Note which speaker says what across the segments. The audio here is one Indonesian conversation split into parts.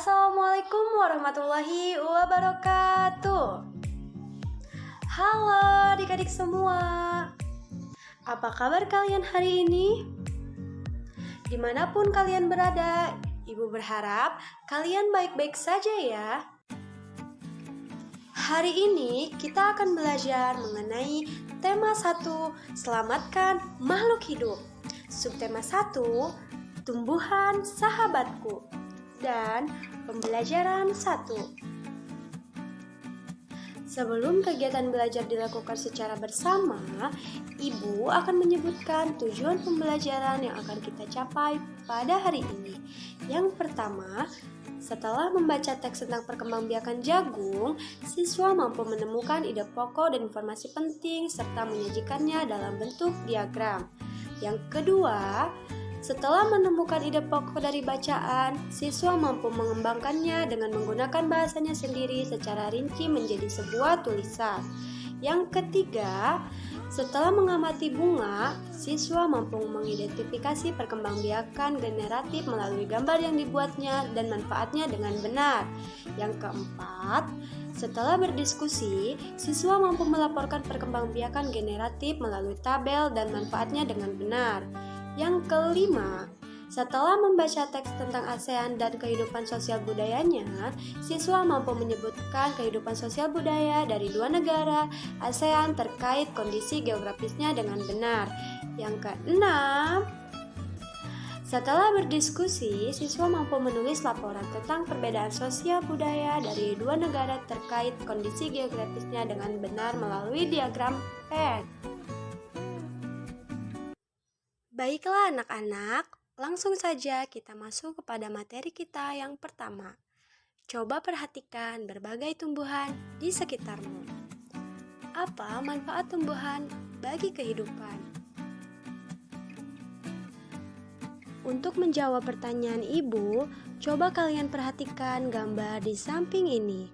Speaker 1: Assalamualaikum warahmatullahi wabarakatuh. Halo adik-adik semua. Apa kabar kalian hari ini? Dimanapun kalian berada, Ibu berharap kalian baik-baik saja ya. Hari ini kita akan belajar mengenai tema 1, selamatkan makhluk hidup. Subtema 1, tumbuhan sahabatku. Dan pembelajaran 1. Sebelum kegiatan belajar dilakukan secara bersama, Ibu akan menyebutkan tujuan pembelajaran yang akan kita capai pada hari ini. Yang pertama, setelah membaca teks tentang perkembangbiakan jagung, siswa mampu menemukan ide pokok dan informasi penting serta menyajikannya dalam bentuk diagram. Yang kedua, setelah menemukan ide pokok dari bacaan, siswa mampu mengembangkannya dengan menggunakan bahasanya sendiri secara rinci menjadi sebuah tulisan. Yang ketiga, setelah mengamati bunga, siswa mampu mengidentifikasi perkembangbiakan generatif melalui gambar yang dibuatnya dan manfaatnya dengan benar. Yang keempat, setelah berdiskusi, siswa mampu melaporkan perkembangbiakan generatif melalui tabel dan manfaatnya dengan benar. Yang kelima, setelah membaca teks tentang ASEAN dan kehidupan sosial budayanya, siswa mampu menyebutkan kehidupan sosial budaya dari dua negara ASEAN terkait kondisi geografisnya dengan benar. Yang keenam, setelah berdiskusi, siswa mampu menulis laporan tentang perbedaan sosial budaya dari dua negara terkait kondisi geografisnya dengan benar melalui diagram pen. Baiklah anak-anak, langsung saja kita masuk kepada materi kita yang pertama. Coba perhatikan berbagai tumbuhan di sekitarmu. Apa manfaat tumbuhan bagi kehidupan? Untuk menjawab pertanyaan Ibu, coba kalian perhatikan gambar di samping ini.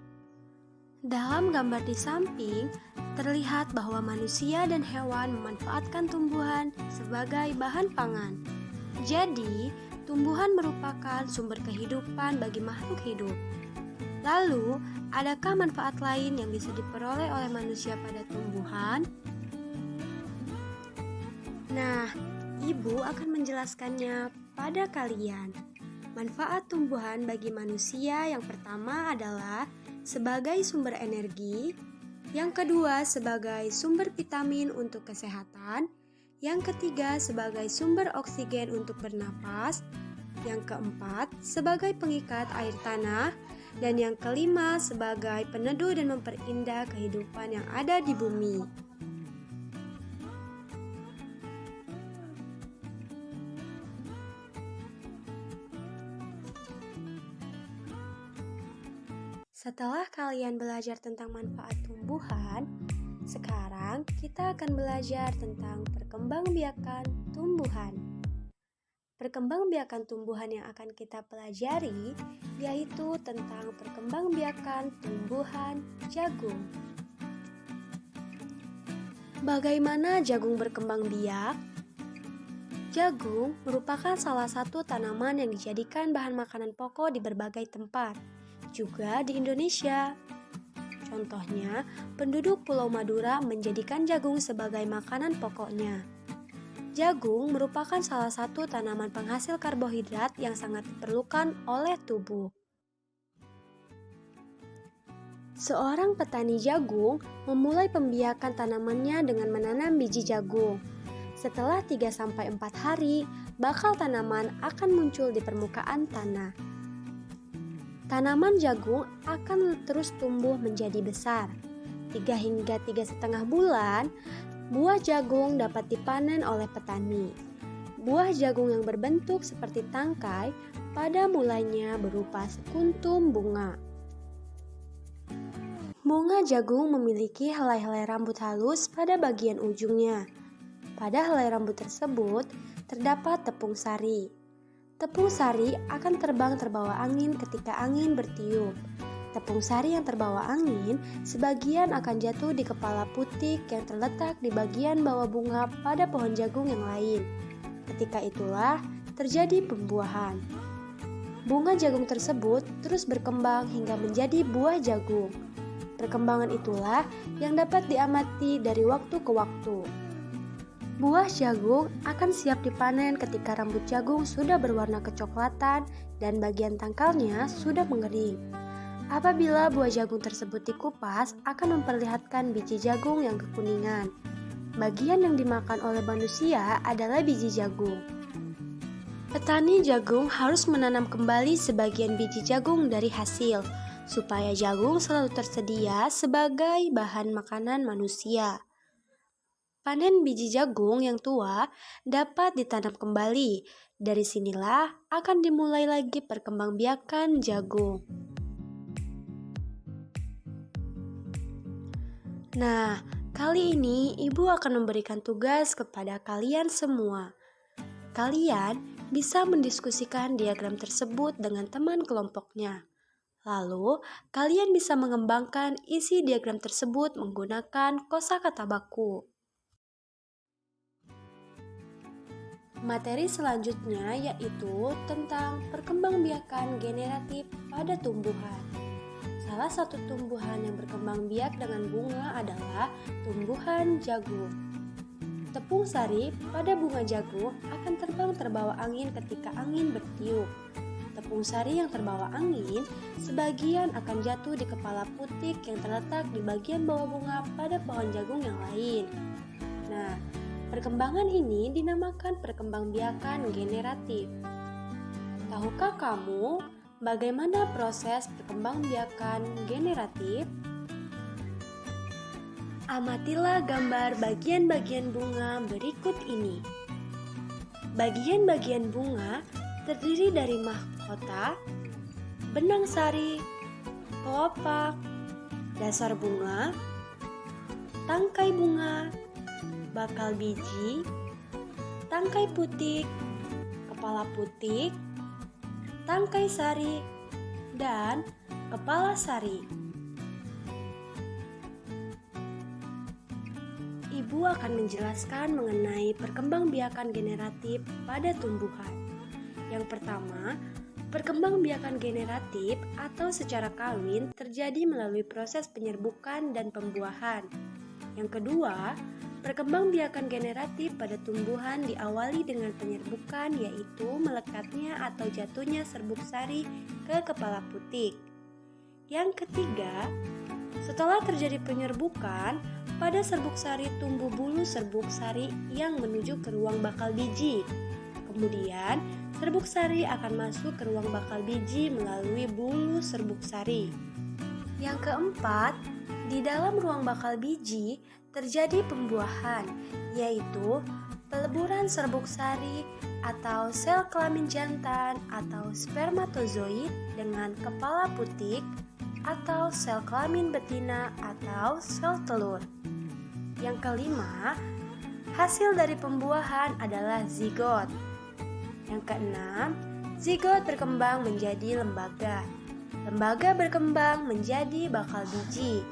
Speaker 1: Dalam gambar di samping, terlihat bahwa manusia dan hewan memanfaatkan tumbuhan sebagai bahan pangan. Jadi, tumbuhan merupakan sumber kehidupan bagi makhluk hidup. Lalu, adakah manfaat lain yang bisa diperoleh oleh manusia pada tumbuhan? Nah, Ibu akan menjelaskannya pada kalian. Manfaat tumbuhan bagi manusia yang pertama adalah sebagai sumber energi, yang kedua sebagai sumber vitamin untuk kesehatan, yang ketiga sebagai sumber oksigen untuk bernapas, yang keempat sebagai pengikat air tanah, dan yang kelima sebagai peneduh dan memperindah kehidupan yang ada di bumi. Setelah kalian belajar tentang manfaat tumbuhan, sekarang kita akan belajar tentang perkembangbiakan tumbuhan. Perkembangbiakan tumbuhan yang akan kita pelajari yaitu tentang perkembangbiakan tumbuhan jagung. Bagaimana jagung berkembang biak? Jagung merupakan salah satu tanaman yang dijadikan bahan makanan pokok di berbagai tempat, juga di Indonesia. Contohnya, penduduk Pulau Madura menjadikan jagung sebagai makanan pokoknya. Jagung merupakan salah satu tanaman penghasil karbohidrat yang sangat diperlukan oleh tubuh. Seorang petani jagung memulai pembiakan tanamannya dengan menanam biji jagung. Setelah 3-4 hari, bakal tanaman akan muncul di permukaan tanah. Tanaman jagung akan terus tumbuh menjadi besar. 3 hingga 3,5 bulan, buah jagung dapat dipanen oleh petani. Buah jagung yang berbentuk seperti tangkai pada mulanya berupa sekuntum bunga. Bunga jagung memiliki helai-helai rambut halus pada bagian ujungnya. Pada helai rambut tersebut terdapat tepung sari. Tepung sari akan terbang terbawa angin ketika angin bertiup. Tepung sari yang terbawa angin sebagian akan jatuh di kepala putik yang terletak di bagian bawah bunga pada pohon jagung yang lain. Ketika itulah terjadi pembuahan. Bunga jagung tersebut terus berkembang hingga menjadi buah jagung. Perkembangan itulah yang dapat diamati dari waktu ke waktu. Buah jagung akan siap dipanen ketika rambut jagung sudah berwarna kecoklatan dan bagian tangkalnya sudah mengering. Apabila buah jagung tersebut dikupas, akan memperlihatkan biji jagung yang kekuningan. Bagian yang dimakan oleh manusia adalah biji jagung. Petani jagung harus menanam kembali sebagian biji jagung dari hasil, supaya jagung selalu tersedia sebagai bahan makanan manusia. Panen biji jagung yang tua dapat ditanam kembali. Dari sinilah akan dimulai lagi perkembangbiakan jagung. Nah, kali ini ibu akan memberikan tugas kepada kalian semua. Kalian bisa mendiskusikan diagram tersebut dengan teman kelompoknya. Lalu, kalian bisa mengembangkan isi diagram tersebut menggunakan kosakata baku. Materi selanjutnya yaitu tentang perkembangbiakan generatif pada tumbuhan. Salah satu tumbuhan yang berkembang biak dengan bunga adalah tumbuhan jagung. Tepung sari pada bunga jagung akan terbang terbawa angin ketika angin bertiup. Tepung sari yang terbawa angin sebagian akan jatuh di kepala putik yang terletak di bagian bawah bunga pada pohon jagung yang lain. Nah, perkembangan ini dinamakan perkembangbiakan generatif. Tahukah kamu bagaimana proses perkembangbiakan generatif? Amatilah gambar bagian-bagian bunga berikut ini. Bagian-bagian bunga terdiri dari mahkota, benang sari, kelopak, dasar bunga, tangkai bunga, bakal biji, tangkai putik, kepala putik, tangkai sari, dan kepala sari. Ibu akan menjelaskan mengenai perkembangbiakan generatif pada tumbuhan. Yang pertama, perkembangbiakan generatif atau secara kawin terjadi melalui proses penyerbukan dan pembuahan. Yang kedua, perkembangbiakan generatif pada tumbuhan diawali dengan penyerbukan, yaitu melekatnya atau jatuhnya serbuk sari ke kepala putik. Yang ketiga, setelah terjadi penyerbukan, pada serbuk sari tumbuh bulu serbuk sari yang menuju ke ruang bakal biji. Kemudian, serbuk sari akan masuk ke ruang bakal biji melalui bulu serbuk sari. Yang keempat, di dalam ruang bakal biji terjadi pembuahan, yaitu peleburan serbuk sari atau sel kelamin jantan atau spermatozoid dengan kepala putik atau sel kelamin betina atau sel telur. Yang kelima, hasil dari pembuahan adalah zigot. Yang keenam, zigot berkembang menjadi lembaga. Lembaga berkembang menjadi bakal biji.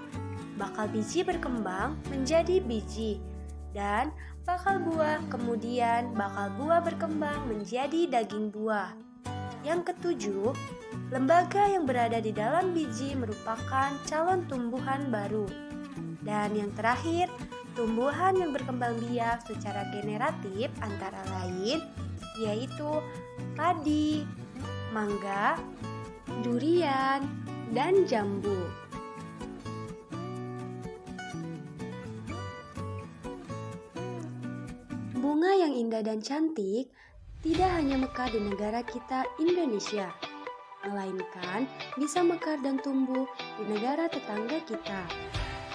Speaker 1: Bakal biji berkembang menjadi biji. Dan bakal buah, kemudian bakal buah berkembang menjadi daging buah. Yang ketujuh, lembaga yang berada di dalam biji merupakan calon tumbuhan baru. Dan yang terakhir, tumbuhan yang berkembang biak secara generatif antara lain yaitu padi, mangga, durian, dan jambu. Bunga yang indah dan cantik tidak hanya mekar di negara kita Indonesia, melainkan bisa mekar dan tumbuh di negara tetangga kita.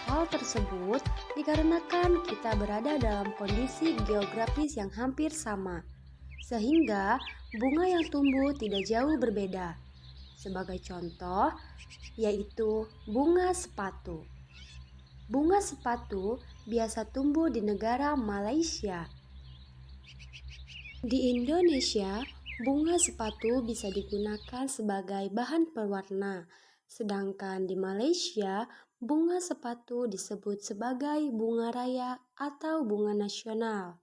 Speaker 1: Hal tersebut dikarenakan kita berada dalam kondisi geografis yang hampir sama, sehingga bunga yang tumbuh tidak jauh berbeda. Sebagai contoh, yaitu bunga sepatu. Bunga sepatu biasa tumbuh di negara Malaysia. Di Indonesia, bunga sepatu bisa digunakan sebagai bahan pewarna, sedangkan di Malaysia, bunga sepatu disebut sebagai bunga raya atau bunga nasional.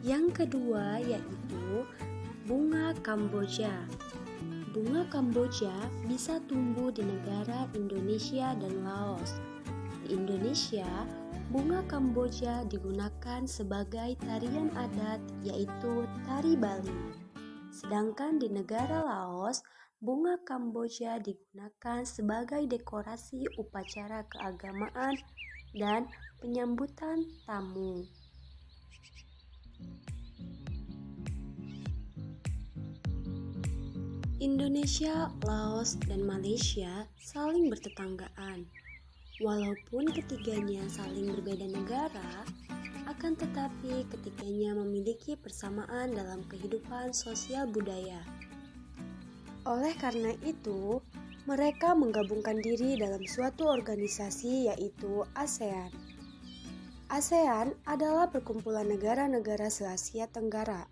Speaker 1: Yang kedua yaitu bunga Kamboja. Bunga Kamboja bisa tumbuh di negara Indonesia dan Laos. Di Indonesia, bunga Kamboja digunakan sebagai tarian adat yaitu tari Bali. Sedangkan di negara Laos, bunga Kamboja digunakan sebagai dekorasi upacara keagamaan dan penyambutan tamu. Indonesia, Laos, dan Malaysia saling bertetanggaan. Walaupun ketiganya saling berbeda negara, akan tetapi ketiganya memiliki persamaan dalam kehidupan sosial budaya. Oleh karena itu, mereka menggabungkan diri dalam suatu organisasi yaitu ASEAN. ASEAN adalah perkumpulan negara-negara se-Asia Tenggara.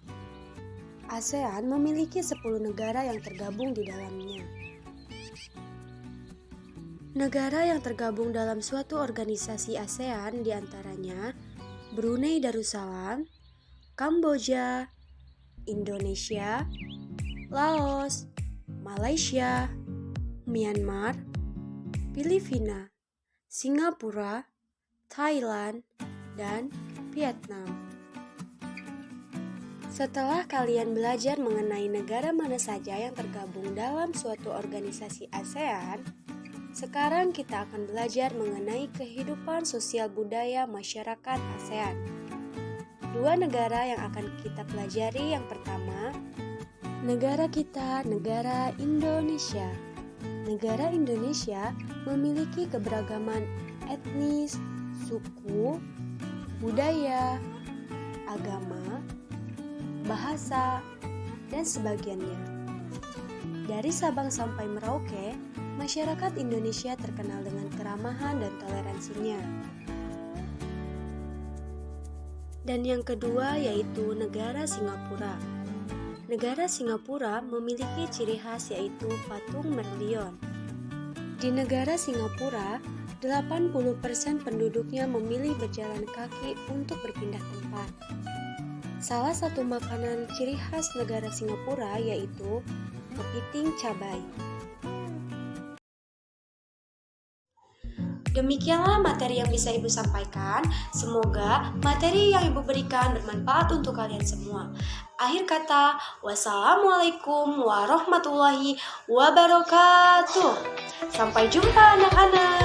Speaker 1: ASEAN memiliki 10 negara yang tergabung di dalamnya. Negara yang tergabung dalam suatu organisasi ASEAN diantaranya Brunei Darussalam, Kamboja, Indonesia, Laos, Malaysia, Myanmar, Filipina, Singapura, Thailand, dan Vietnam. Setelah kalian belajar mengenai negara mana saja yang tergabung dalam suatu organisasi ASEAN, sekarang kita akan belajar mengenai kehidupan sosial budaya masyarakat ASEAN. Dua negara yang akan kita pelajari, yang pertama, negara kita, negara Indonesia. Negara Indonesia memiliki keberagaman etnis, suku, budaya, agama, bahasa, dan sebagainya. Dari Sabang sampai Merauke, masyarakat Indonesia terkenal dengan keramahan dan toleransinya. Dan yang kedua yaitu negara Singapura. Negara Singapura memiliki ciri khas yaitu patung Merlion. Di negara Singapura, 80% penduduknya memilih berjalan kaki untuk berpindah tempat. Salah satu makanan ciri khas negara Singapura yaitu kepiting cabai. Demikianlah materi yang bisa Ibu sampaikan. Semoga materi yang Ibu berikan bermanfaat untuk kalian semua. Akhir kata, wassalamualaikum warahmatullahi wabarakatuh. Sampai jumpa anak-anak.